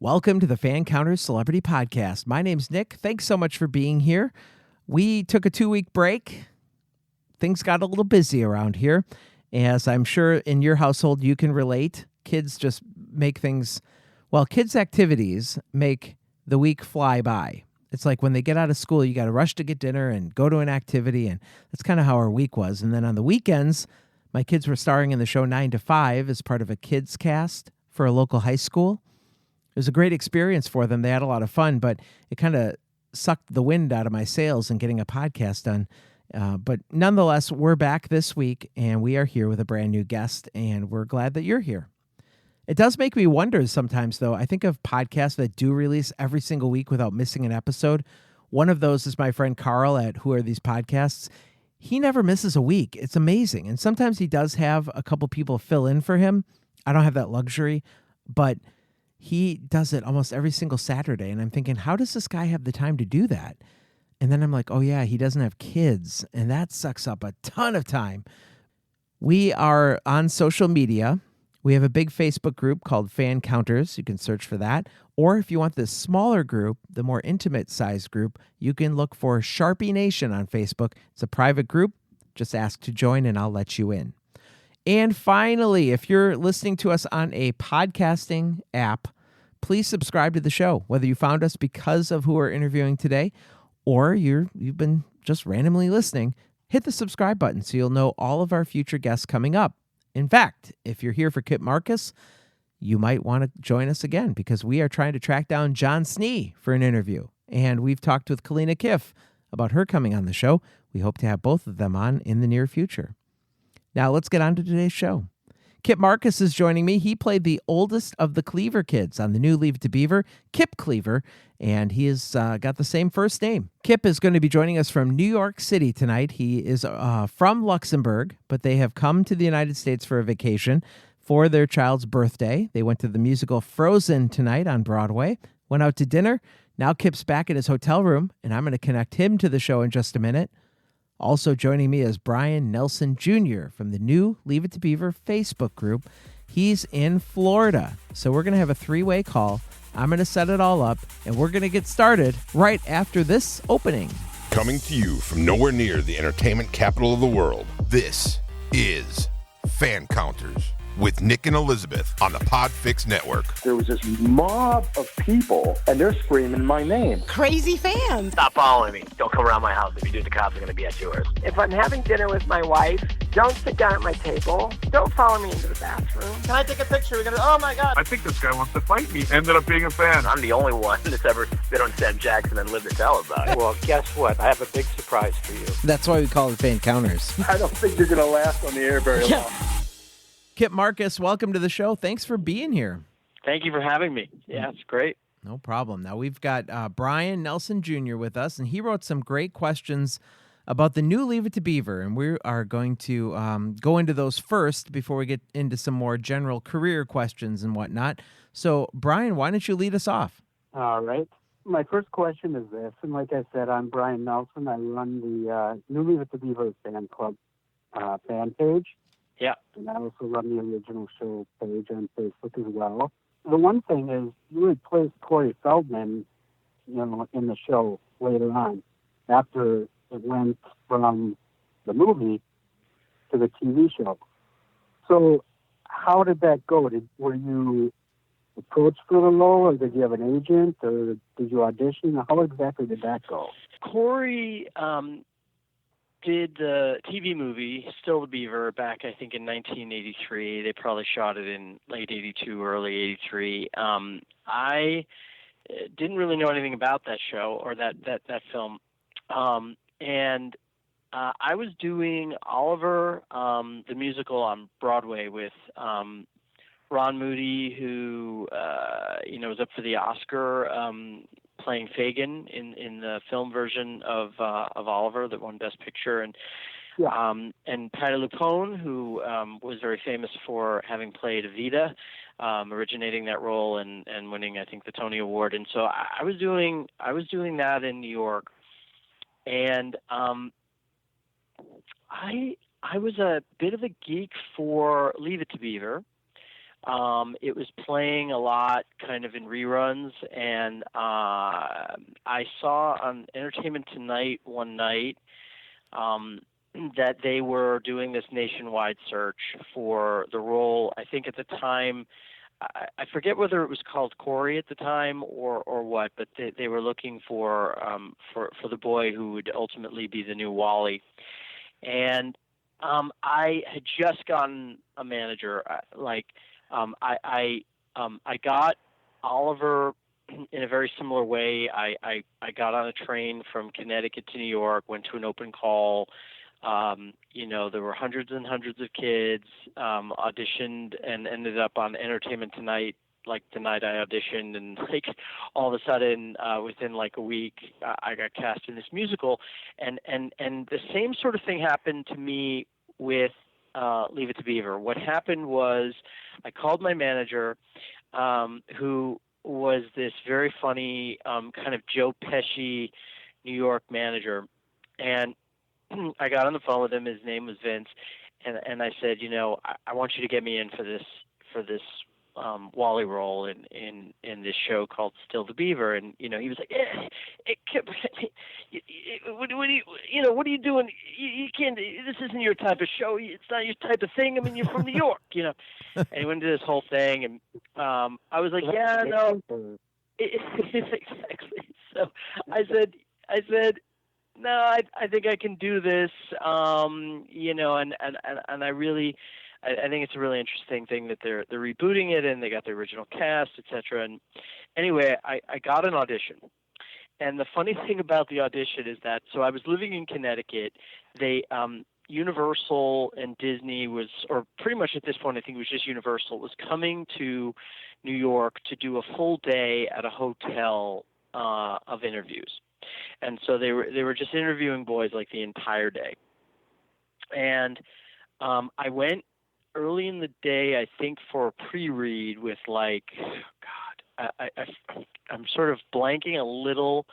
Welcome to the Fancounters Celebrity Podcast. My name's Nick. Thanks so much for being here. We took a 2-week break. Things got a little busy around here. As I'm sure in your household you can relate, kids just make things, kids' activities make the week fly by. It's like when they get out of school, you got to rush to get dinner and go to an activity, and that's kind of how our week was. And then on the weekends, my kids were starring in the show 9 to 5 as part of a kids cast for a local high school. It was a great experience for them. They had a lot of fun, but it kind of sucked the wind out of my sails in getting a podcast done. But nonetheless, we're back this week, and we are here with a brand new guest, and we're glad that you're here. It does make me wonder sometimes, though. I think of podcasts that do release every single week without missing an episode. One of those is my friend Carl at Who Are These Podcasts. He never misses a week. It's amazing. And sometimes he does have a couple people fill in for him. I don't have that luxury, but he does it almost every single Saturday. And I'm thinking, how does this guy have the time to do that? And then I'm like, oh yeah, he doesn't have kids. And that sucks up a ton of time. We are on social media. We have a big Facebook group called Fancounters. You can search for that. Or if you want this smaller group, the more intimate size group, you can look for Sharpie Nation on Facebook. It's a private group. Just ask to join and I'll let you in. And finally, if you're listening to us on a podcasting app, please subscribe to the show, whether you found us because of who we're interviewing today or you've been just randomly listening. Hit the subscribe button so you'll know all of our future guests coming up. In fact, if you're here for Kipp Marcus, you might want to join us again because we are trying to track down John Snee for an interview. And we've talked with Kalina Kiff about her coming on the show. We hope to have both of them on in the near future. Now let's get on to today's show. Kipp Marcus is joining me. He played the oldest of the Cleaver kids on the new Leave It To Beaver, Kipp Cleaver, and he has got the same first name. Kipp is going to be joining us from New York City tonight. He is from Luxembourg, but they have come to the United States for a vacation for their child's birthday. They went to the musical Frozen tonight on Broadway, went out to dinner. Now Kipp's back in his hotel room, and I'm going to connect him to the show in just a minute. Also joining me is Brian Nelson Jr. from the new Leave It To Beaver Facebook group. He's in Florida, so we're going to have a 3-way call. I'm going to set it all up, and we're going to get started right after this opening. Coming to you from nowhere near the entertainment capital of the world, this is Fancounters with Nick and Elizabeth on the Podfix Network. There was this mob of people, and they're screaming my name. Crazy fans. Stop following me. Don't come around my house. If you do, the cops are going to be at yours. If I'm having dinner with my wife, don't sit down at my table. Don't follow me into the bathroom. Can I take a picture? We're gonna. Oh my God. I think this guy wants to fight me. Ended up being a fan. I'm the only one that's ever been on Sam Jackson and lived to tell about it. Well, guess what? I have a big surprise for you. That's why we call it Fancounters. I don't think you're going to last on the air very long. Kipp Marcus, welcome to the show. Thanks for being here. Thank you for having me. Yeah, it's great. No problem. Now we've got Brian Nelson Jr. with us, and he wrote some great questions about the new Leave It To Beaver, and we are going to go into those first before we get into some more general career questions and whatnot. So, Brian, why don't you lead us off? All right. My first question is this, and like I said, I'm Brian Nelson. I run the new Leave It To Beaver fan club fan page. Yeah. And I also run the original show page on Facebook as well. The one thing is you replaced Corey Feldman, in the show later on, after it went from the movie to the TV show. So how did that go? Were you approached for the role, or did you have an agent, or did you audition? How exactly did that go? Corey did the TV movie Still the Beaver back, I think, in 1983. They probably shot it in late 82, early 83. I didn't really know anything about that show or that film. And I was doing Oliver, the musical on Broadway with Ron Moody, who was up for the Oscar playing Fagin in the film version of Oliver that won Best Picture, and Patti LuPone, who was very famous for having played Evita, originating that role and winning, I think, the Tony Award. And so I was doing that in New York, and I was a bit of a geek for Leave It To Beaver. It was playing a lot kind of in reruns, and I saw on Entertainment Tonight one night that they were doing this nationwide search for the role. I think at the time, I forget whether it was called Corey at the time or what, but they were looking for the boy who would ultimately be the new Wally. And I had just gotten a manager. I got Oliver in a very similar way. I got on a train from Connecticut to New York, went to an open call. There were hundreds and hundreds of kids, auditioned and ended up on Entertainment Tonight, like the night I auditioned, and like all of a sudden, within like a week, I got cast in this musical, and the same sort of thing happened to me with Leave It to Beaver. What happened was I called my manager, who was this very funny kind of Joe Pesci New York manager, and I got on the phone with him. His name was Vince, and I said, I want you to get me in for this Wally role in this show called Still the Beaver. And he was like, what are you doing? You can't. This isn't your type of show. It's not your type of thing. I mean, you're from New York, And he went into this whole thing, and I was like, yeah, no, exactly. So I said. No, I think I can do this, and I really, I think it's a really interesting thing that they're rebooting it and they got the original cast, etc. And anyway, I got an audition, and the funny thing about the audition is that so I was living in Connecticut. They Universal and Disney was, or pretty much at this point, I think it was just Universal was coming to New York to do a full day at a hotel of interviews. And so they were just interviewing boys like the entire day. And I went early in the day, I think, for a pre-read with I'm sort of blanking a little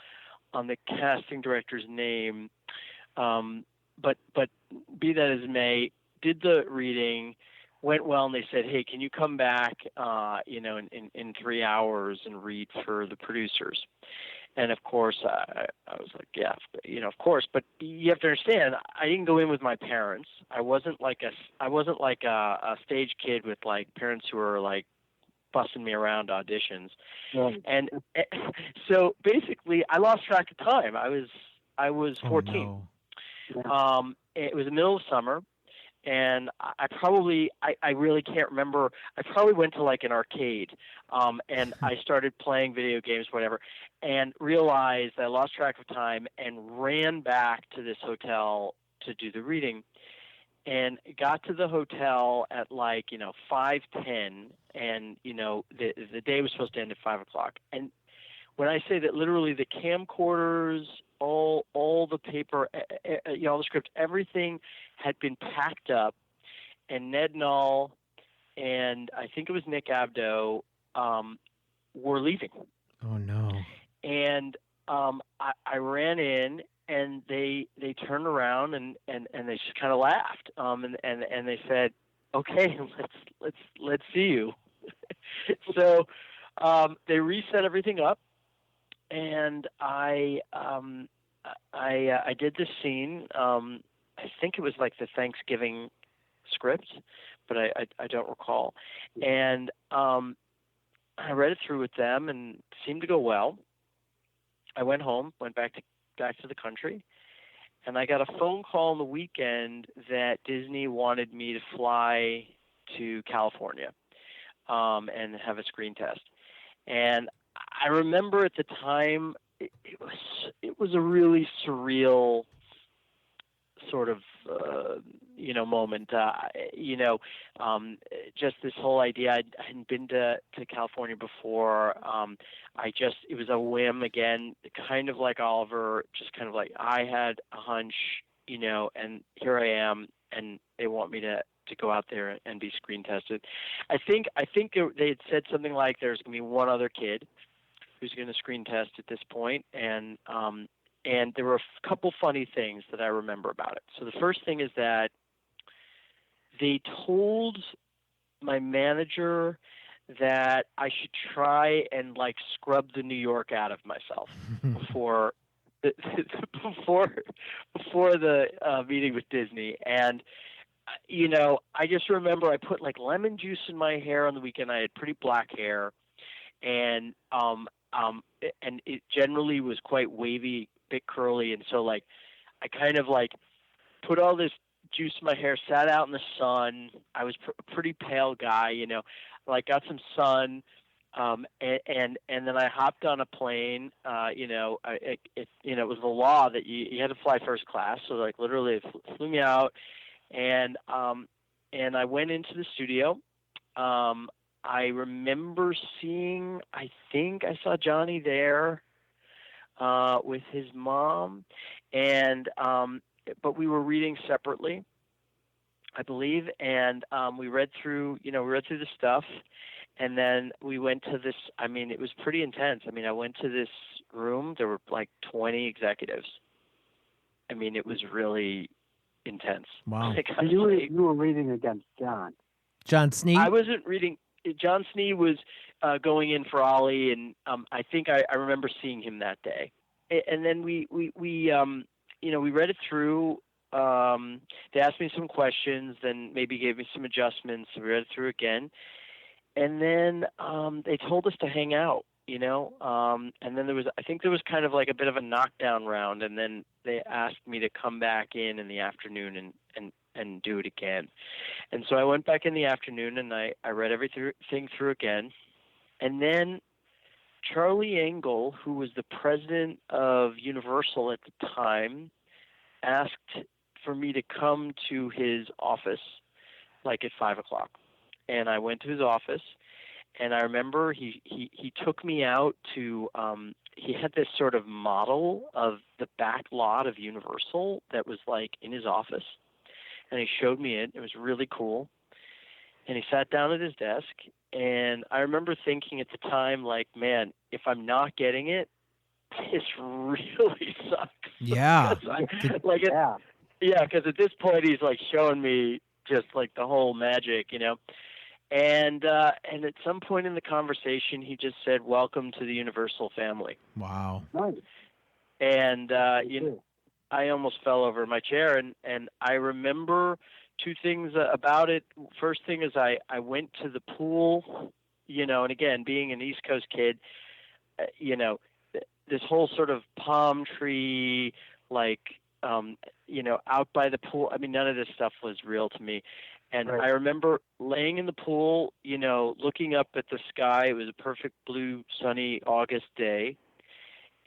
on the casting director's name. But be that as it may, did the reading, went well, and they said, hey, can you come back, in 3 hours and read for the producers? And of course, I was like, yeah, of course. But you have to understand, I didn't go in with my parents. I wasn't like a stage kid with like parents who were like bussing me around auditions. Yeah. And so basically, I lost track of time. I was 14. Oh, no. Yeah. It was the middle of summer. And I really can't remember. I probably went to like an arcade, and I started playing video games, whatever, and realized I lost track of time and ran back to this hotel to do the reading, and got to the hotel at 5:10, and the day was supposed to end at 5:00. And when I say that, literally the camcorders, all the paper, all the script, everything had been packed up, and Ned Null and I think it was Nick Abdo were leaving. Oh no! And I ran in, and they turned around and they just kind of laughed, and they said, "Okay, let's see you." So they reset everything up. And I did this scene. I think it was like the Thanksgiving script, but I don't recall. And I read it through with them, and it seemed to go well. I went home, went back to the country, and I got a phone call on the weekend that Disney wanted me to fly to California and have a screen test. And I remember at the time it was a really surreal sort of moment. Just this whole idea. I hadn't been to California before. It was a whim again, kind of like Oliver. Just kind of like I had a hunch, and here I am, and they want me to go out there and be screen tested. I think they had said something like there's going to be one other kid who's going to screen test at this point, and there were a couple funny things that I remember about it. So the first thing is that they told my manager that I should try and like scrub the New York out of myself before before the meeting with Disney. And I just remember I put like lemon juice in my hair on the weekend. I had pretty black hair, and it generally was quite wavy, bit curly, and so like I kind of like put all this juice in my hair, sat out in the sun. I was a pretty pale guy, like got some sun, and then I hopped on a plane. It was the law that you had to fly first class, so like literally it flew me out, and I went into the studio. I remember seeing, I think I saw Johnny there with his mom, and but we were reading separately, I believe, and we read through the stuff, and then we went to this. I mean, it was pretty intense. I mean, I went to this room. There were like 20 executives. I mean, it was really intense. Wow. So you were reading against John. John Sneed? I wasn't reading. John Sneed was going in for Ollie, and I think I remember seeing him that day. And then we read it through. They asked me some questions, then maybe gave me some adjustments. We read it through again, and then they told us to hang out. And then I think there was kind of like a bit of a knockdown round, and then they asked me to come back in the afternoon and do it again. And so I went back in the afternoon, and I read everything through again. And then Charlie Engle, who was the president of Universal at the time, asked for me to come to his office like at 5:00. And I went to his office, and I remember he took me out to he had this sort of model of the back lot of Universal that was like in his office. And he showed me it. It was really cool. And he sat down at his desk. And I remember thinking at the time, like, man, if I'm not getting it, this really sucks. Yeah. Because at this point he's like showing me just like the whole magic, And at some point in the conversation, he just said, "Welcome to the Universal family." Wow. Nice. And I almost fell over my chair, and I remember two things about it. First thing is I went to the pool, and again, being an East Coast kid, this whole sort of palm tree, like, out by the pool. I mean, none of this stuff was real to me. And right. I remember laying in the pool, looking up at the sky. It was a perfect blue, sunny August day.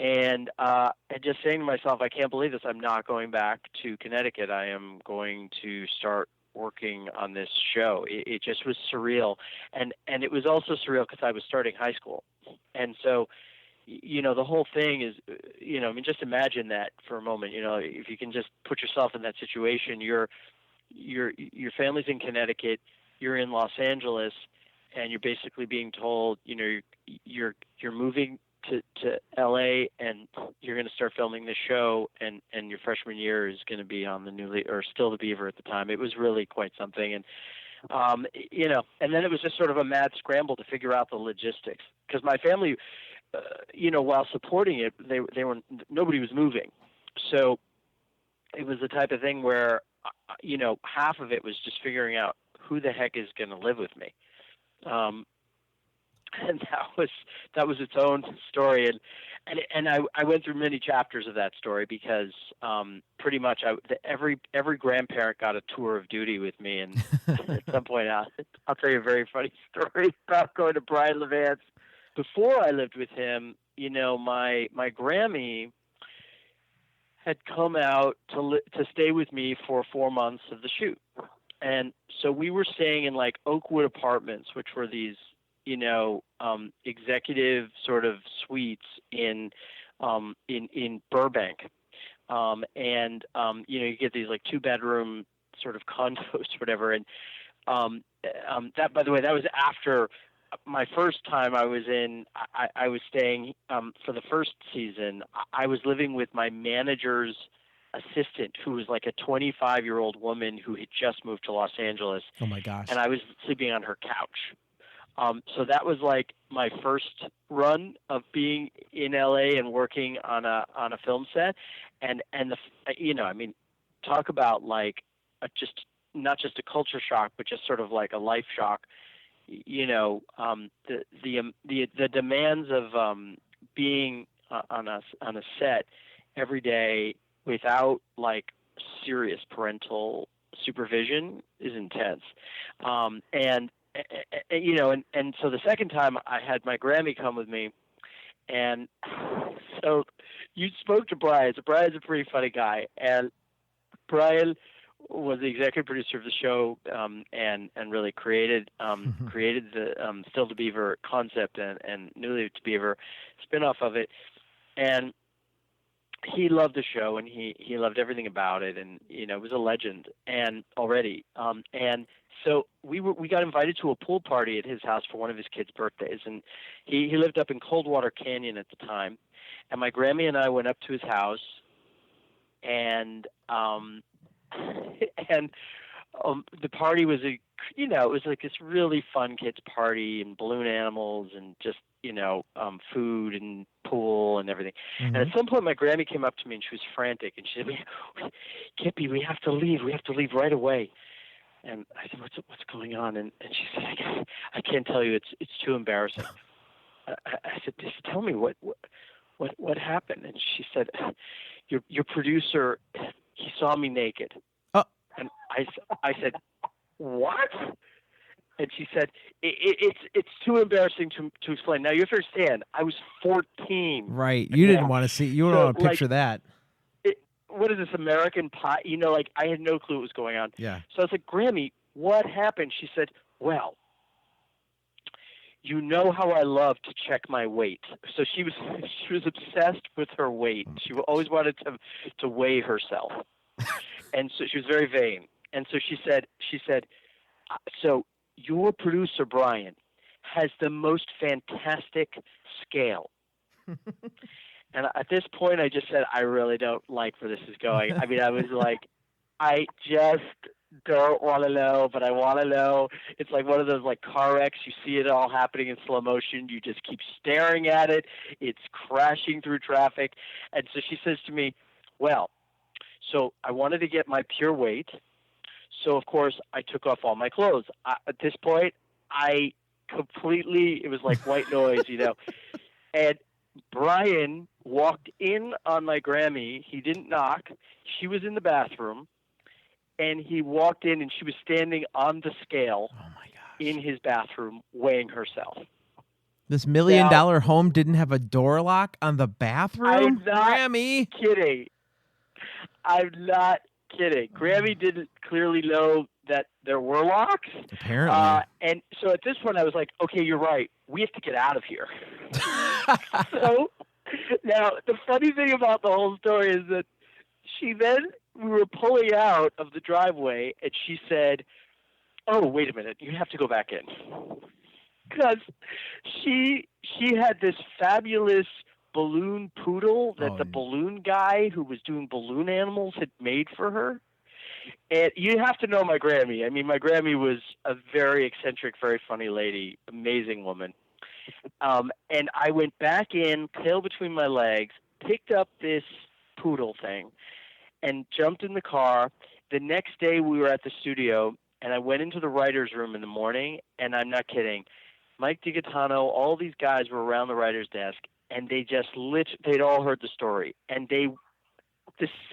And just saying to myself, I can't believe this. I'm not going back to Connecticut. I am going to start working on this show. It just was surreal. And it was also surreal because I was starting high school. And so, the whole thing is, just imagine that for a moment. If you can just put yourself in that situation, your family's in Connecticut, you're in Los Angeles, and you're basically being told, you're moving to LA, and you're going to start filming the show, and your freshman year is going to be on still the Beaver at the time. It was really quite something. And, and then it was just sort of a mad scramble to figure out the logistics, because my family, while supporting it, nobody was moving. So it was the type of thing where, half of it was just figuring out who the heck is going to live with me. And that was its own story, and I went through many chapters of that story because pretty much every grandparent got a tour of duty with me, and at some point I'll tell you a very funny story about going to Brian Levance. Before I lived with him, my Grammy had come out to stay with me for 4 months of the shoot, and so we were staying in like Oakwood Apartments, which were these executive sort of suites in Burbank. You get these like 2-bedroom sort of condos, whatever. And that, by the way, that was after my first time I was staying for the first season. I was living with my manager's assistant who was like a 25-year-old woman who had just moved to Los Angeles. Oh my gosh. And I was sleeping on her couch. So that was like my first run of being in LA and working on a film set. And talk about like just not just a culture shock, but just sort of like a life shock. The demands of being on a set every day without like serious parental supervision is intense. And so the second time I had my Grammy come with me, and so you spoke to Brian. So Brian's a pretty funny guy, and Brian was the executive producer of the show, and really created the Still to Beaver concept and Leave It To Beaver spinoff of it, and he loved the show and he loved everything about it, and it was a legend and already, and so we got invited to a pool party at his house for one of his kids' birthdays, and he lived up in Coldwater Canyon at the time, and my Grammy and I went up to his house, and the party was it was like this really fun kids party and balloon animals and just food and pool and everything. Mm-hmm. And at some point my Grammy came up to me and she was frantic and she said, Kippy, we have to leave right away. And I said, what's going on? And she said, I can't tell you, it's too embarrassing. I said, just tell me what happened. And she said, your producer, he saw me naked. Oh. And I said, what? And she said, it's too embarrassing to explain. Now you have to understand, I was 14. Right. You didn't want to see. You don't want to picture that. What is this, American Pie? I had no clue what was going on. Yeah. So I was like, Grammy, what happened? She said, well, you know how I love to check my weight. So she was obsessed with her weight. She always wanted to weigh herself. And so she was very vain. And so she said, so your producer, Brian, has the most fantastic scale. And at this point, I just said, I really don't like where this is going. I mean, I was like, I just don't want to know, but I want to know. It's like one of those like car wrecks. You see it all happening in slow motion. You just keep staring at it. It's crashing through traffic. And so she says to me, well, so I wanted to get my pure weight. So, of course, I took off all my clothes. At this point, it was like white noise, And Brian walked in on my Grammy. He didn't knock. She was in the bathroom. And he walked in, and she was standing on the scale in his bathroom weighing herself. This $1 million home didn't have a door lock on the bathroom? I'm not Grammy. kidding. I'm not kidding. Grammy didn't clearly know that there were locks. Apparently. And so at this point, I was like, okay, you're right. We have to get out of here. So now the funny thing about the whole story is that we were pulling out of the driveway, and she said, oh, wait a minute, you have to go back in. Because she had this fabulous balloon poodle that the balloon guy who was doing balloon animals had made for her. And you have to know my Grammy. I mean, my Grammy was a very eccentric, very funny lady, amazing woman. And I went back in, tail between my legs, picked up this poodle thing, and jumped in the car. The next day we were at the studio, and I went into the writer's room in the morning, and I'm not kidding. Mike DiGaetano, all these guys were around the writer's desk, and they just they'd all heard the story. And the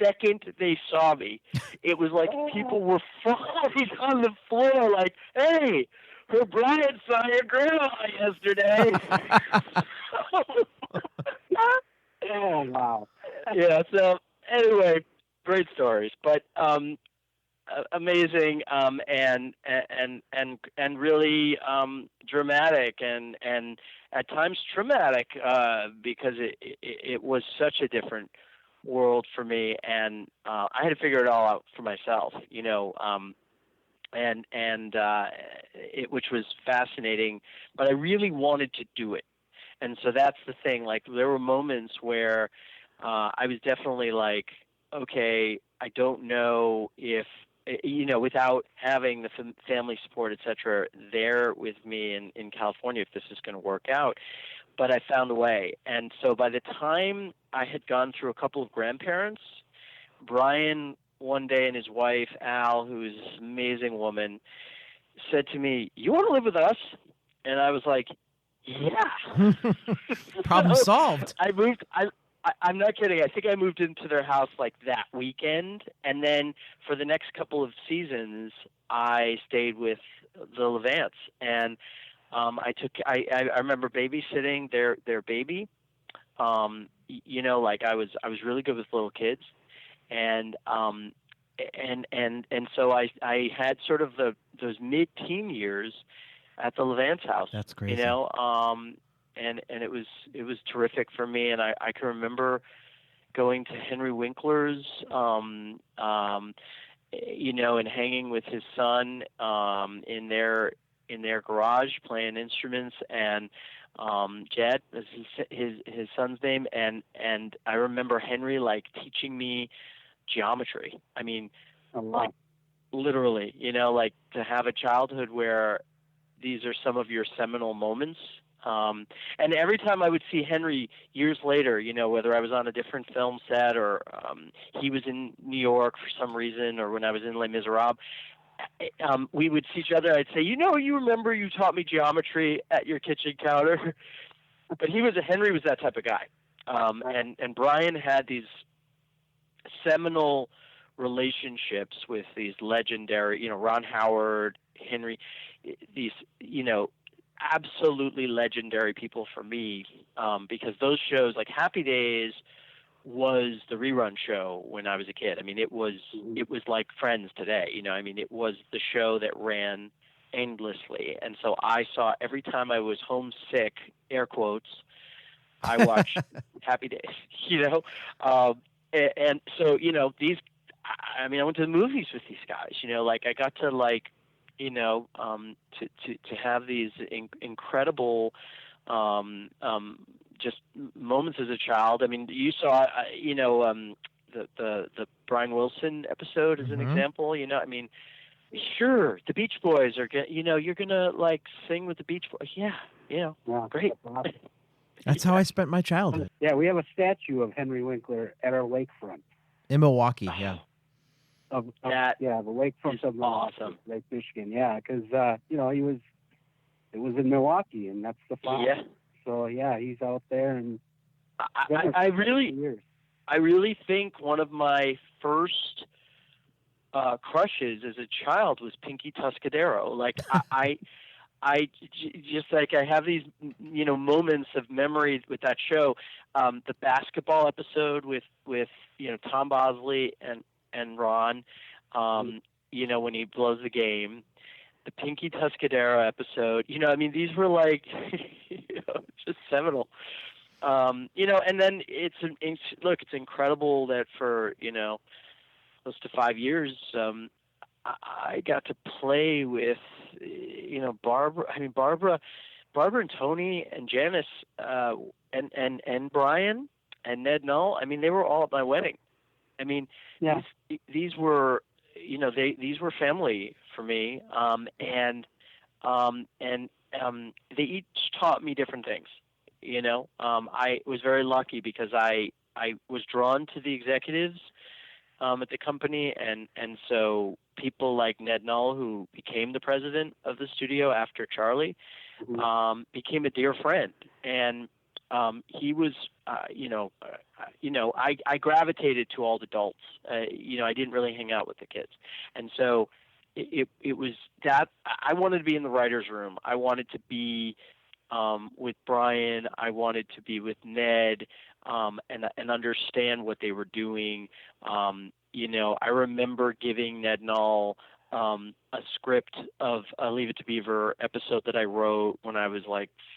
second they saw me, it was like people were falling on the floor like, hey, her Brian saw your grandma yesterday. Oh, wow. Yeah, so anyway, great stories, but amazing and really dramatic and at times traumatic because it was such a different world for me, and I had to figure it all out for myself, which was fascinating, but I really wanted to do it. And so that's the thing. Like, there were moments where I was definitely like, okay, I don't know if, without having the family support, et cetera, there with me in California, if this is going to work out. But I found a way. And so by the time I had gone through a couple of grandparents, Brian one day and his wife, Al, who is this amazing woman, said to me, "You want to live with us?" And I was like, yeah. Problem solved. I moved. I'm not kidding. I think I moved into their house like that weekend, and then for the next couple of seasons, I stayed with the Levants, and I remember babysitting their baby. Like I was really good with little kids, and so I had sort of those mid-teen years at the Levants house. That's crazy. And it was terrific for me, and I can remember going to Henry Winkler's, and hanging with his son in their garage playing instruments, and Jed is his son's name, and I remember Henry like teaching me geometry. I mean, like literally, like to have a childhood where these are some of your seminal moments. And every time I would see Henry years later, whether I was on a different film set or he was in New York for some reason, or when I was in Les Miserables, we would see each other. I'd say, you remember you taught me geometry at your kitchen counter? But Henry was that type of guy. And Brian had these seminal relationships with these legendary, Ron Howard, Henry, these, absolutely legendary people for me, because those shows like Happy Days was the rerun show when I was a kid. I mean, it was like Friends today, it was the show that ran endlessly. And so I saw every time I was homesick, air quotes, I watched Happy Days, and so, I went to the movies with these guys, I got to to have these incredible, just moments as a child. I mean, you saw, the Brian Wilson episode as an example, sure, the Beach Boys are, you're going to sing with the Beach Boys. Yeah, great. That's how I spent my childhood. Yeah, we have a statue of Henry Winkler at our lakefront. In Milwaukee, yeah. The lakefront of Milwaukee, awesome. Lake Michigan, yeah, because it was in Milwaukee, and that's the farm. Yeah. So yeah, he's out there, and I really think one of my first crushes as a child was Pinky Tuscadero. Like I just I have these moments of memory with that show. The basketball episode with Tom Bosley and Ron, when he blows the game, the Pinky Tuscadero episode, these were just seminal. And then it's incredible that for, close to 5 years, I got to play with, Barbara and Tony and Janice, and Brian and Ned Null. They were all at my wedding. These were, these were family for me. And they each taught me different things. I was very lucky because I was drawn to the executives at the company, and so people like Ned Null, who became the president of the studio after Charlie, became a dear friend, and he was, I gravitated to all the adults. I didn't really hang out with the kids, and so it was that I wanted to be in the writers' room. I wanted to be with Brian. I wanted to be with Ned, and understand what they were doing. I remember giving Ned Null a script of a Leave It To Beaver episode that I wrote when I was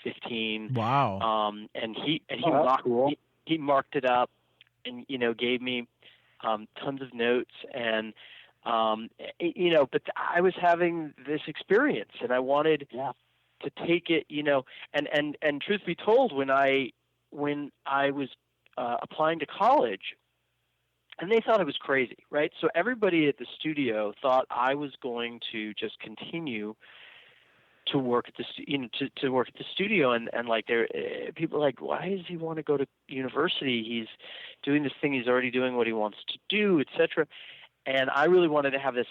15. Wow. And he marked it up, and gave me tons of notes, and but I was having this experience, and I wanted to take it, and truth be told, when I was applying to college, And they thought it was crazy, right? So everybody at the studio thought I was going to just continue to work at the to work at the studio, and like there people are like, why does he want to go to university? He's doing this thing, he's already doing what he wants to do, etc. And I really wanted to have this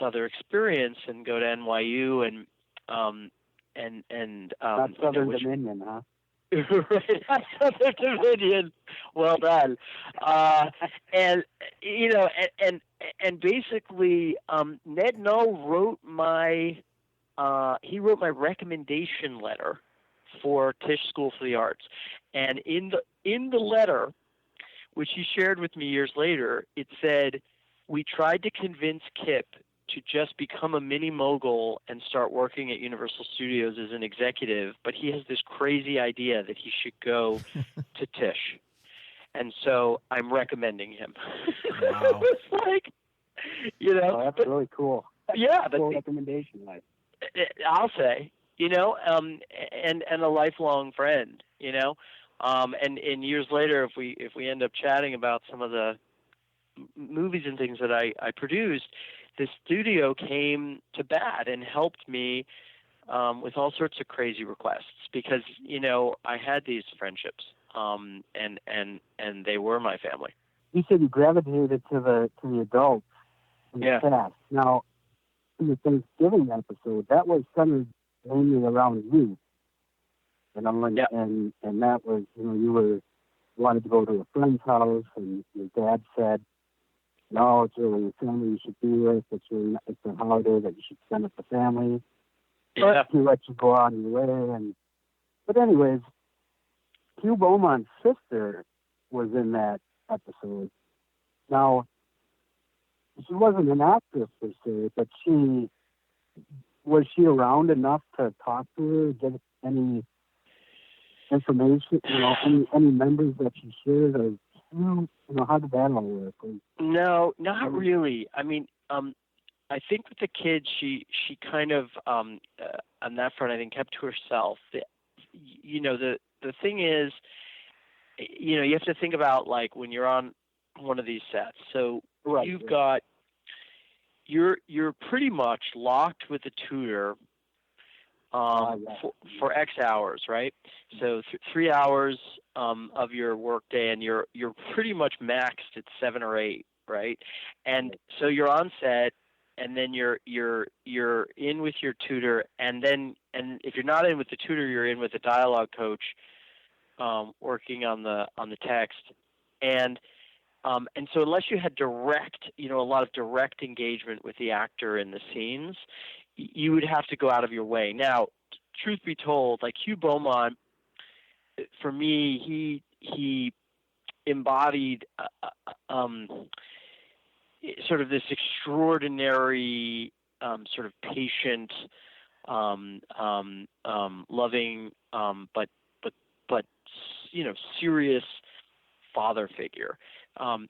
other experience and go to NYU and Not Southern Dominion, huh? Right, Southern Dominion. Well done. And basically, Ned Null wrote my recommendation letter for Tisch School for the Arts, and in the letter, which he shared with me years later, it said, "We tried to convince Kipp to just become a mini mogul and start working at Universal Studios as an executive, but he has this crazy idea that he should go to Tisch. And so I'm recommending him." Wow. It's like, that's really cool. Yeah, but cool recommendation, like. I'll say, and a lifelong friend, and years later, if we end up chatting about some of the movies and things that I produced, the studio came to bat and helped me with all sorts of crazy requests because I had these friendships, and they were my family. You said you gravitated to the adults in the cast. Now, in the Thanksgiving episode, that was centered mainly around you. And that was, you wanted to go to a friend's house, and your dad said, "No, it's really your family you should be with. It's a holiday that you should spend with the family." Yeah. But he let you go on your way. But anyways, Hugh Beaumont's sister was in that episode. Now, she wasn't an actress per se, but was she around enough to talk to her, get any information, any members that she shared, or how did that all work? No, not really. I mean, I think with the kids, she kind of on that front, I think, kept to herself. The thing is, you have to think about like when you're on one of these sets. So you're pretty much locked with a tutor for X hours, right? So 3 hours of your work day, and you're pretty much maxed at 7 or 8, right? And so you're on set, and then you're in with your tutor, and if you're not in with the tutor, you're in with a dialogue coach working on the text, and so unless you had direct, a lot of direct engagement with the actor in the scenes, you would have to go out of your way. Now, truth be told, like Hugh Beaumont, for me, he embodied sort of this extraordinary, sort of patient, loving, but serious father figure. And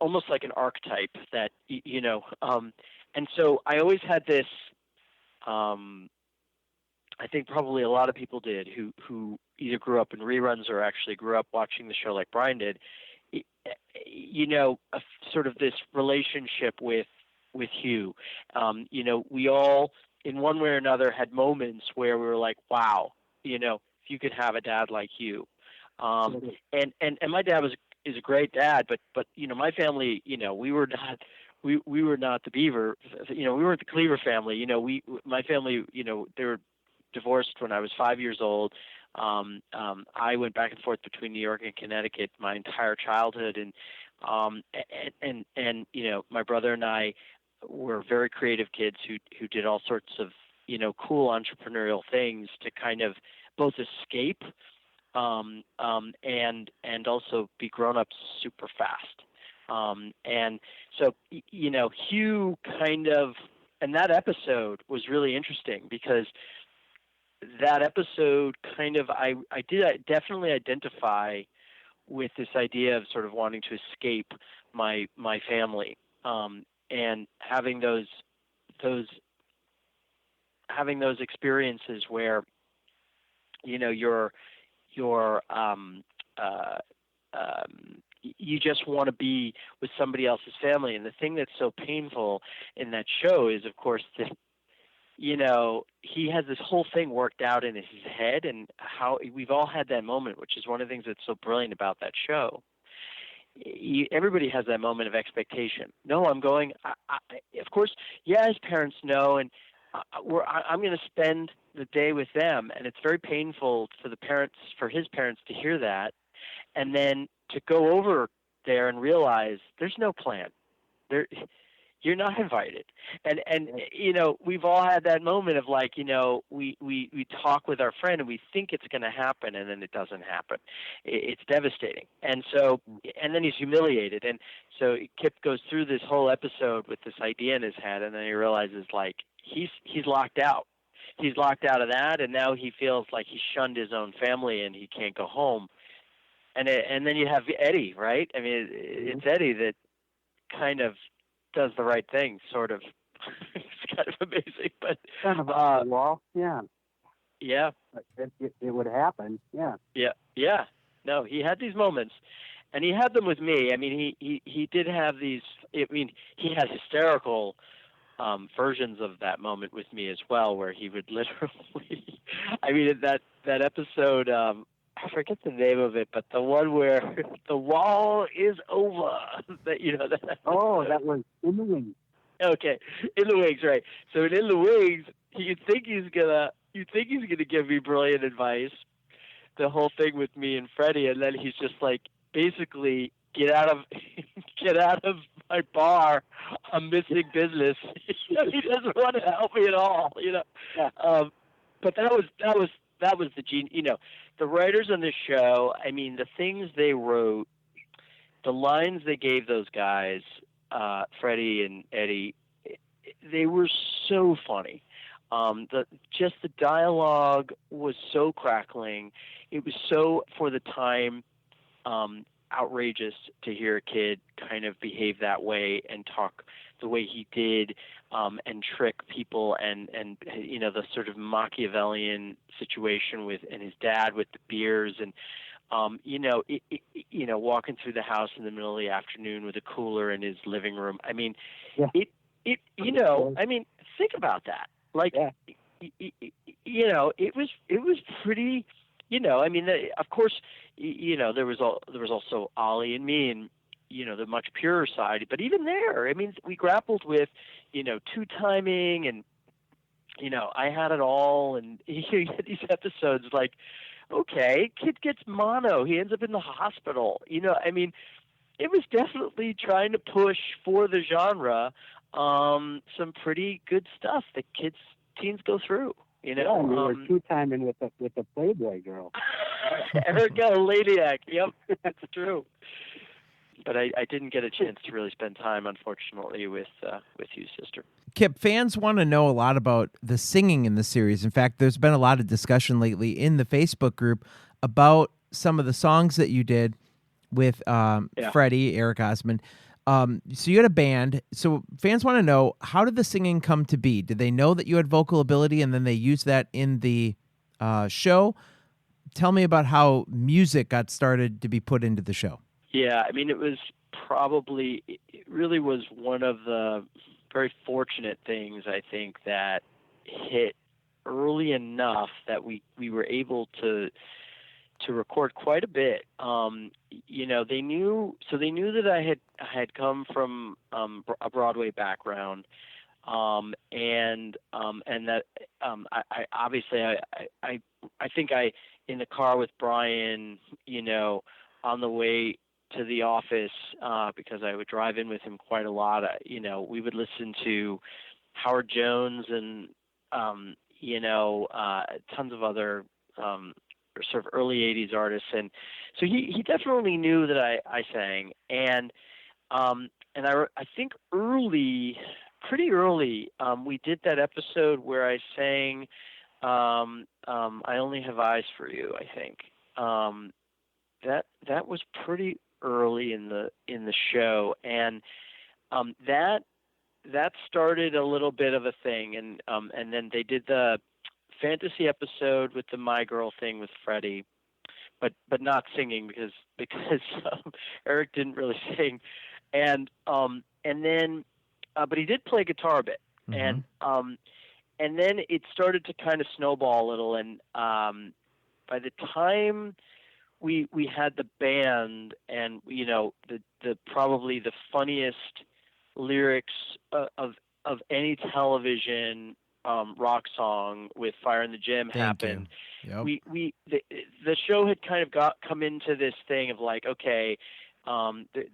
almost like an archetype that, and so I always had this, I think probably a lot of people did who either grew up in reruns or actually grew up watching the show like Brian did, a sort of this relationship with Hugh. We all, in one way or another, had moments where we were like, wow, if you could have a dad like Hugh. And my dad is a great dad, but my family, we were not the Beaver, we weren't the Cleaver family. My family, they were divorced when I was 5 years old. I went back and forth between New York and Connecticut my entire childhood, and my brother and I were very creative kids who did all sorts of cool entrepreneurial things to kind of both escape and also be grown up super fast. And so, Hugh kind of, and that episode was really interesting because that episode kind of, I did definitely identify with this idea of sort of wanting to escape my family, and having those experiences where, you just want to be with somebody else's family. And the thing that's so painful in that show is, of course, that, you know, he has this whole thing worked out in his head, and how we've all had that moment, which is one of the things that's so brilliant about that show. Everybody has that moment of expectation. No, I'm going, of course, yeah, his parents know, and I'm going to spend the day with them. And it's very painful for his parents to hear that. And then to go over there and realize there's no plan. You're not invited. And you know, we've all had that moment of like, you know, we talk with our friend and we think it's going to happen, and then it doesn't happen. It's devastating. And so, and then he's humiliated. And so Kipp goes through this whole episode with this idea in his head, and then he realizes like he's locked out. He's locked out of that, and now he feels like he shunned his own family and he can't go home. And then you have Eddie, right? I mean, it's Eddie that kind of does the right thing, sort of. It's kind of amazing, but kind of off the wall. Yeah. Yeah. It would happen. Yeah. Yeah. Yeah. No, he had these moments, and he had them with me. I mean, he did have these. I mean, he had hysterical versions of that moment with me as well, where he would literally. I mean, that episode. I forget the name of it, but the one where the wall is over. That, you know, that. Oh, that was In the Wings. Okay, In the Wings, right? So in the Wings, you think he's gonna give me brilliant advice, the whole thing with me and Freddie, and then he's just like, basically, get out of my bar. I'm missing business. He doesn't want to help me at all. You know, Yeah. But that was the genius. You know, the writers on this show, I mean, the things they wrote, the lines they gave those guys, Freddie and Eddie, they were so funny. The dialogue was so crackling. It was so, for the time, outrageous to hear a kid kind of behave that way and talk the way he did, and trick people, and you know, the sort of Machiavellian situation and his dad with the beers, and you know, you know, walking through the house in the middle of the afternoon with a cooler in his living room. I mean, yeah. You know, I mean, think about that. Like, yeah. You know, it was pretty. You know, I mean, of course, you know, there was also Ollie and me, and you know, the much purer side. But even there, I mean, we grappled with, you know, two-timing, and you know, I had it all, and you get these episodes like, okay, kid gets mono, he ends up in the hospital. You know, I mean, it was definitely trying to push for the genre some pretty good stuff that teens go through. You know, yeah, we were two-timing with the Playboy girl. Erica Ladiak. Yep, that's true. But I didn't get a chance to really spend time, unfortunately, with you, sister. Kipp, fans want to know a lot about the singing in the series. In fact, there's been a lot of discussion lately in the Facebook group about some of the songs that you did with Freddie, Eric Osmond. So you had a band. So fans want to know, how did the singing come to be? Did they know that you had vocal ability and then they used that in the show? Tell me about how music got started to be put into the show. Yeah, I mean, it really was one of the very fortunate things, I think, that hit early enough that we were able to record quite a bit. You know, they knew that I had come from a Broadway background, and that I obviously I think in the car with Brian, you know, on the way to the office, because I would drive in with him quite a lot. You know, we would listen to Howard Jones and you know, tons of other sort of early 80s artists, and so he definitely knew that I sang, and I think pretty early, we did that episode where I sang I Only Have Eyes for You, I think. That was pretty early in the show, and that started a little bit of a thing, and then they did the fantasy episode with the My Girl thing with Freddie, not singing because Eric didn't really sing, and then but he did play guitar a bit, and then it started to kind of snowball a little, and by the time we had the band, and the probably the funniest lyrics of any television rock song with Fire in the Gym happened. Yep. The show had kind of come into this thing of like, okay,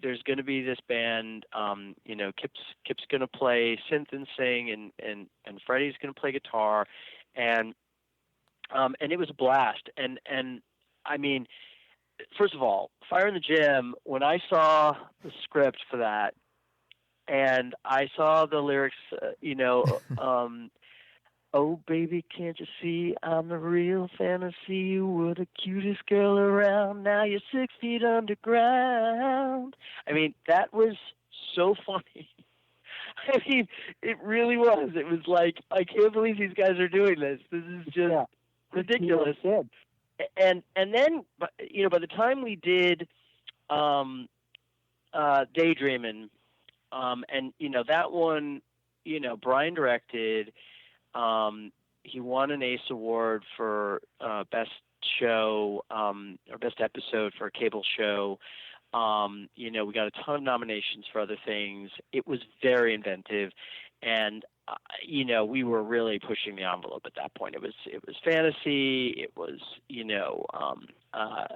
there's going to be this band, Kipp's going to play synth and sing, and Freddie's going to play guitar, and it was a blast. And I mean, first of all, Fire in the Gym, when I saw the script for that, and I saw the lyrics, oh, baby, can't you see I'm the real fantasy? You were the cutest girl around. Now you're 6 feet underground. I mean, that was so funny. I mean, it really was. It was like, I can't believe these guys are doing this. This is just ridiculous. And then, by the time we did Daydreamin', and that one, Brian directed. He won an ACE award for best show or best episode for a cable show. We got a ton of nominations for other things. It was very inventive, and we were really pushing the envelope at that point. It was fantasy. It was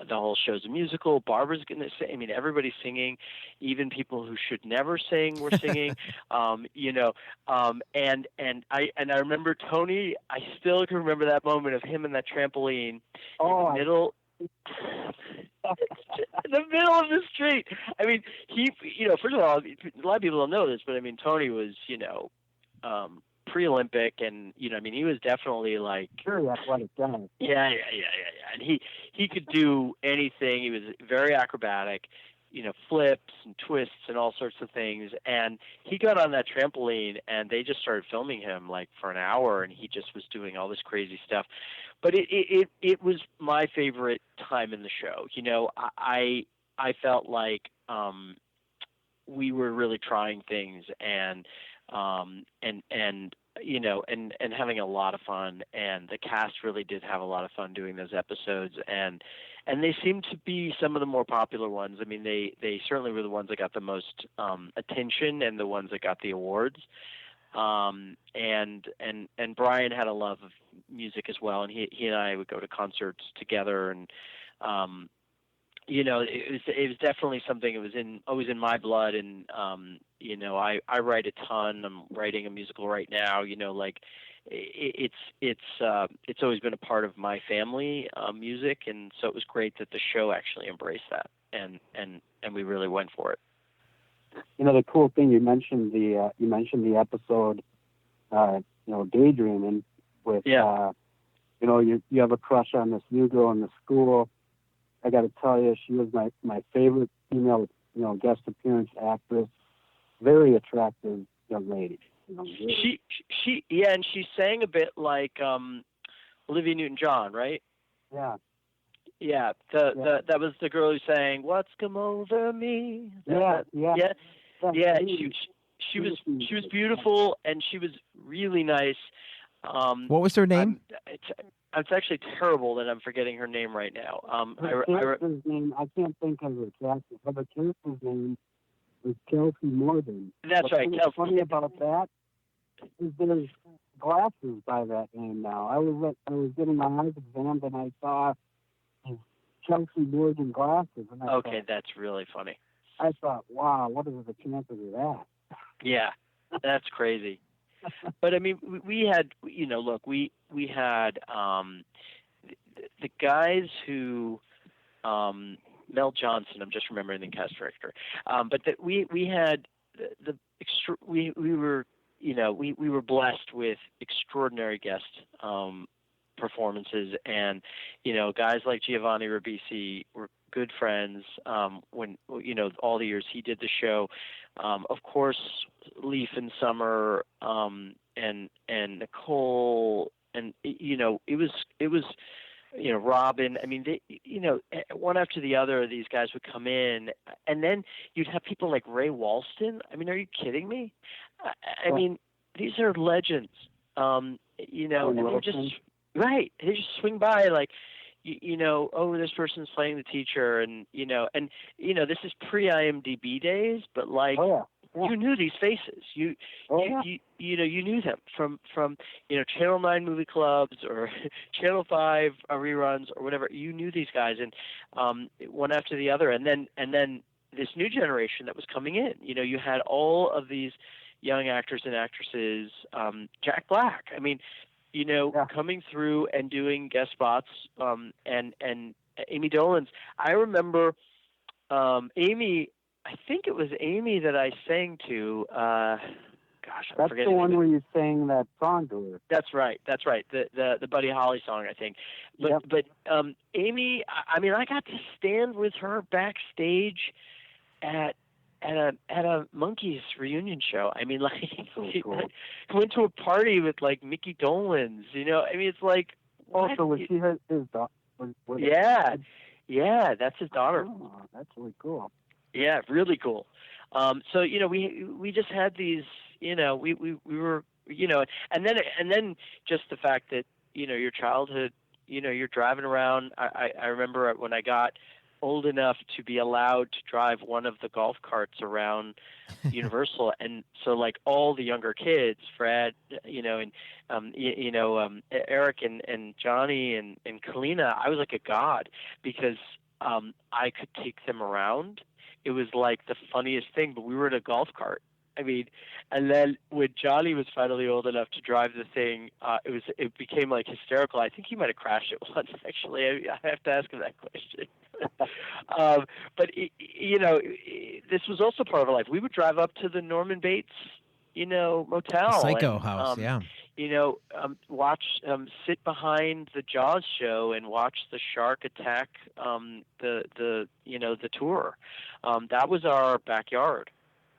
the whole show's a musical. Barbara's going to sing. I mean, everybody's singing, even people who should never sing were singing. And I remember Tony. I still can remember that moment of him in that trampoline in the middle. In the middle of the street. I mean, he, first of all, a lot of people don't know this, but I mean, Tony was, pre-Olympic, and he was definitely like very athletic guy. Yeah. And he could do anything. He was very acrobatic, flips and twists and all sorts of things. And he got on that trampoline, and they just started filming him like for an hour, and he just was doing all this crazy stuff. But it was my favorite time in the show. I felt like we were really trying things, and having a lot of fun, and the cast really did have a lot of fun doing those episodes, and they seemed to be some of the more popular ones. I mean, they certainly were the ones that got the most attention and the ones that got the awards. And Brian had a love of music as well, and he and I would go to concerts together, and it was definitely something. It was always in my blood, and I write a ton. I'm writing a musical right now. It's always been a part of my family, music, and so it was great that the show actually embraced that, and we really went for it. The cool thing you mentioned the episode, Daydreaming with, you have a crush on this new girl in the school. I got to tell you, she was my favorite female, guest appearance actress. Very attractive young lady. Really. She and she sang a bit like Olivia Newton-John, right? Yeah. Yeah. That was the girl who sang "What's Come Over Me." Yeah. She was beautiful, and she was really nice. What was her name? It's actually terrible that I'm forgetting her name right now. Her character's name, I can't think of her character, but her character's name is Kelsey Morgan. That's right. What's funny about that is there's glasses by that name now. I was getting my eyes examined, and I saw Kelsey Morgan glasses. And okay, that's really funny. I thought, wow, what are the chances of that? Yeah, that's crazy. But I mean, we had, we had the guys who, Mel Johnson, I'm just remembering the cast director, but that we had we were blessed with extraordinary guest performances, and guys like Giovanni Ribisi were good friends when all the years he did the show. Of course, Leaf and Summer, and Nicole, and it was Robin. I mean, one after the other, these guys would come in, and then you'd have people like Ray Walston. I mean, are you kidding me? I mean, these are legends. And they're just right. They just swing by like, this person's playing the teacher, and this is pre-IMDb days, but like. Oh, yeah. Yeah. You knew these faces. You knew them from Channel 9 movie clubs or Channel 5 reruns or whatever. You knew these guys, and one after the other, and then this new generation that was coming in. You had all of these young actors and actresses. Jack Black. I mean, coming through and doing guest spots. And Amy Dolenz. I remember Amy. I think it was Amy that I sang to. That's the one where you sang that song to her. That's right. The Buddy Holly song, I think. But Amy, I mean, I got to stand with her backstage at a Monkees reunion show. I mean, like, cool. I went to a party with like Mickey Dolenz. I mean, it's like. Also, was she his daughter? Yeah, that's his daughter. Oh, that's really cool. Yeah, really cool. So we just had these, we were, and then just the fact that your childhood, you're driving around. I remember when I got old enough to be allowed to drive one of the golf carts around Universal, and so like all the younger kids, Fred, and Eric and Johnny and Kalina, I was like a god because I could take them around. It was like the funniest thing, but we were in a golf cart. I mean, and then when Johnny was finally old enough to drive the thing, it became like hysterical. I think he might have crashed it once, actually. I have to ask him that question. But this was also part of our life. We would drive up to the Norman Bates, motel, Psycho House, yeah. Watch, sit behind the Jaws show and watch the shark attack the tour. That was our backyard.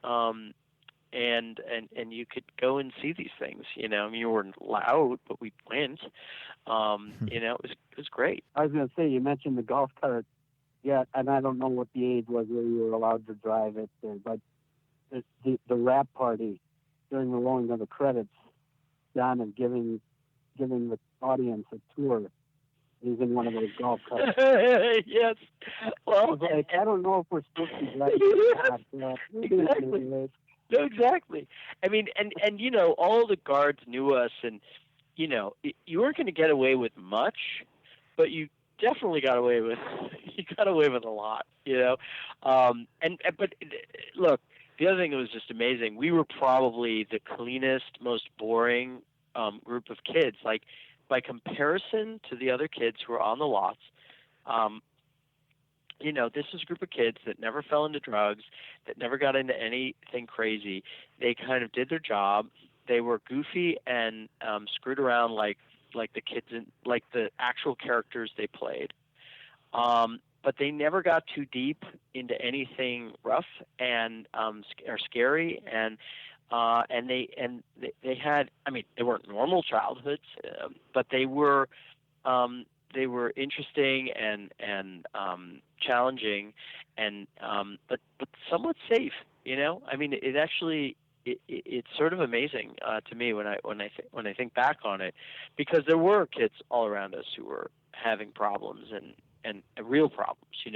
And you could go and see these things, you weren't allowed, but we went. It was great. I was going to say, you mentioned the golf cart. Yeah, and I don't know what the age was where you were allowed to drive it, but the rap party during the rolling of the credits, John is giving the audience a tour using one of those golf carts. Yes. Well, I don't know if we're supposed to drive exactly. No, exactly. I mean, and all the guards knew us, and you weren't going to get away with much, but you definitely got away with a lot. But look. The other thing that was just amazing, we were probably the cleanest, most boring group of kids. Like, by comparison to the other kids who were on the lots, this was a group of kids that never fell into drugs, that never got into anything crazy. They kind of did their job. They were goofy and screwed around like the kids, like the actual characters they played. But they never got too deep into anything rough and or scary, and they had. I mean, they weren't normal childhoods, but they were interesting and challenging, and but somewhat safe. I mean, it actually. It's sort of amazing to me when I think back on it, because there were kids all around us who were having problems and real problems, and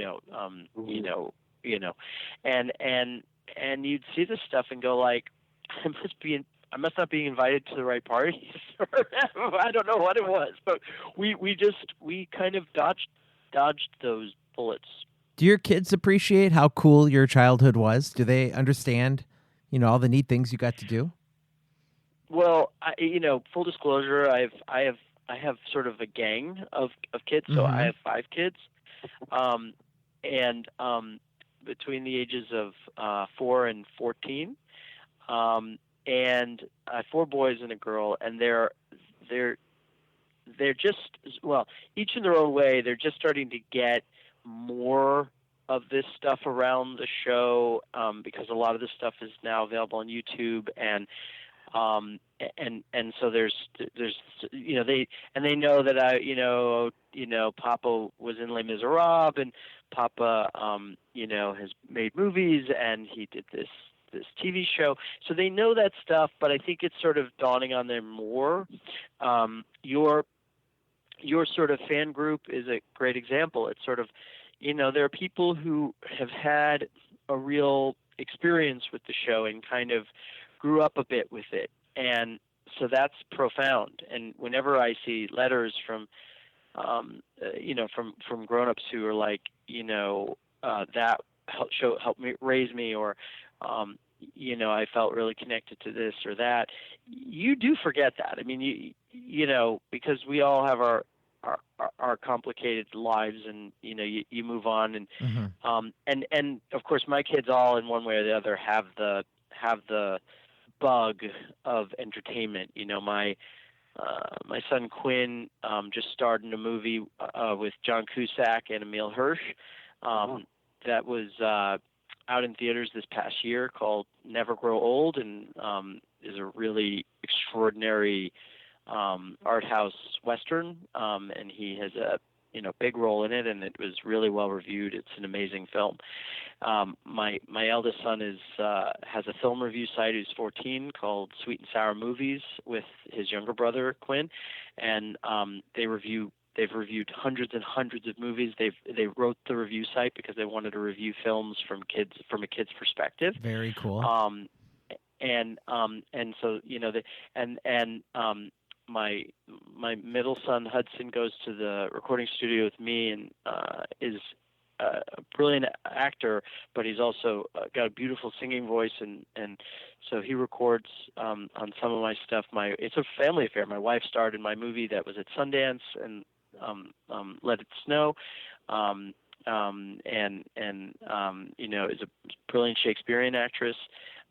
you'd see this stuff and go like, I must not be invited to the right parties. I don't know what it was, but we kind of dodged those bullets. Do your kids appreciate how cool your childhood was? Do they understand, all the neat things you got to do? Well, full disclosure, I have sort of a gang of kids, so I have 5 kids, and between the ages of 4 and 14, and I have 4 boys and a girl, and they're just, well, each in their own way, they're just starting to get more of this stuff around the show, because a lot of this stuff is now available on YouTube, and And so there's they know that Papa was in Les Miserables, and Papa has made movies, and he did this TV show. So they know that stuff, but I think it's sort of dawning on them more. Your sort of fan group is a great example. It's sort of, there are people who have had a real experience with the show and kind of grew up a bit with it. And so that's profound. And whenever I see letters from grown-ups who are like, that helped me raise me, or, I felt really connected to this or that, you do forget that. I mean, because we all have our complicated lives, and you move on, and and of course my kids all in one way or the other have the bug of entertainment. My son Quinn just starred in a movie with John Cusack and Emile Hirsch that was out in theaters this past year, called Never Grow Old, and is a really extraordinary art house Western, and he has a big role in it, and it was really well reviewed. It's an amazing film. My eldest son has a film review site who's 14 called Sweet and Sour Movies with his younger brother Quinn, and they've reviewed hundreds and hundreds of movies. They wrote the review site because they wanted to review films from a kid's perspective. Very cool. And so my middle son Hudson goes to the recording studio with me, and is a brilliant actor, but he's also got a beautiful singing voice, and so he records on some of my stuff. It's a family affair. My wife starred in my movie that was at Sundance, and Let It Snow, is a brilliant Shakespearean actress.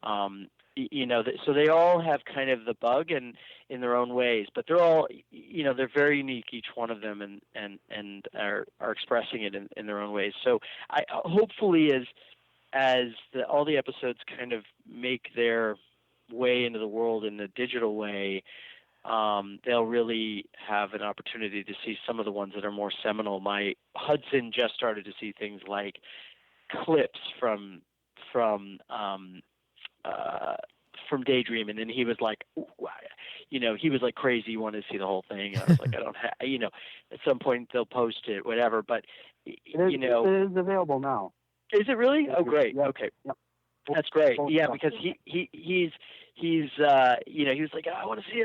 So they all have kind of the bug, and in their own ways, but they're all, they're very unique, each one of them, and are expressing it in their own ways. So I hopefully as all the episodes kind of make their way into the world in a digital way, they'll really have an opportunity to see some of the ones that are more seminal. My Hudson just started to see things like clips from Daydream, and then he was like, he was like crazy. He wanted to see the whole thing. And I was like, I don't have, at some point they'll post it, whatever. But it is available now. Is it really? Oh, great. Yep. Okay. Yep. That's great. Yeah, because he's he was like, I want to see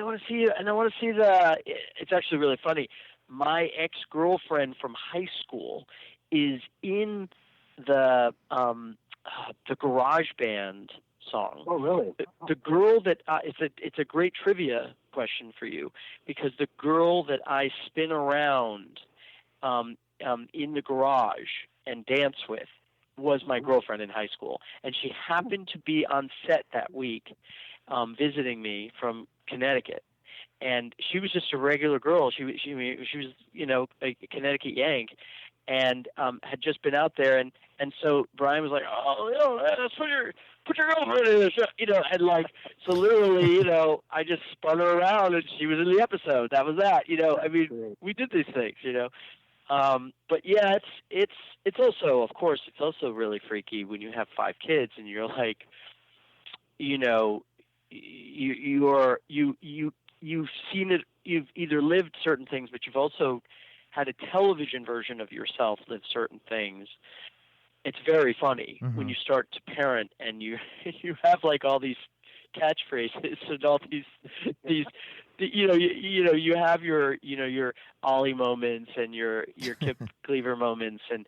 it, and I want to see it's actually really funny. My ex-girlfriend from high school is in the Garage Band song. Oh, really? The girl that it's a great trivia question for you, because the girl that I spin around in the garage and dance with was my girlfriend in high school, and she happened to be on set that week visiting me from Connecticut. And she was just a regular girl. She was a Connecticut Yank, and had just been out there, and so Brian was like, let's put your girlfriend in the show, and like, so literally, I just spun her around, and she was in the episode. That was that, I mean, we did these things, but yeah, it's also, of course, it's also really freaky when you have 5 kids and you're like, you've seen it, you've either lived certain things, but you've also had a television version of yourself live certain things. It's very funny when you start to parent and you have like all these catchphrases and all these you have your Ollie moments and your Kipp Cleaver moments and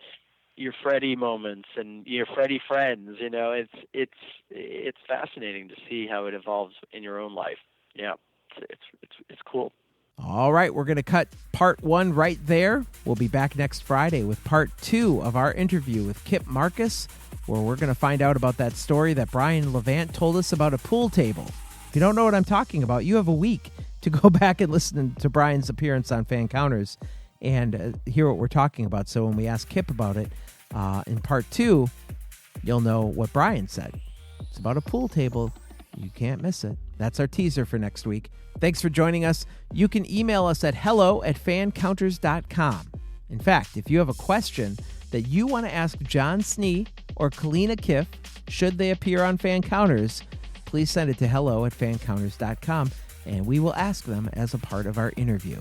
your Freddie moments and your Freddie friends. It's fascinating to see how it evolves in your own life. Yeah, it's cool. All right, we're going to cut part 1 right there. We'll be back next Friday with part 2 of our interview with Kipp Marcus, where we're going to find out about that story that Brian Levant told us about a pool table. If you don't know what I'm talking about, you have a week to go back and listen to Brian's appearance on Fancounters and hear what we're talking about. So when we ask Kipp about it in part 2, you'll know what Brian said. It's about a pool table. You can't miss it. That's our teaser for next week. Thanks for joining us. You can email us at hello@fancounters.com. In fact, if you have a question that you want to ask John Snee or Kalina Kiff, should they appear on Fancounters, please send it to hello@fancounters.com, and we will ask them as a part of our interview.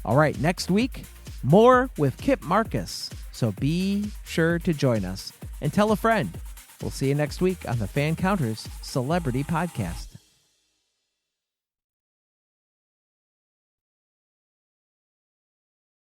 All right, next week, more with Kipp Marcus. So be sure to join us and tell a friend. We'll see you next week on the Fancounters Celebrity Podcast.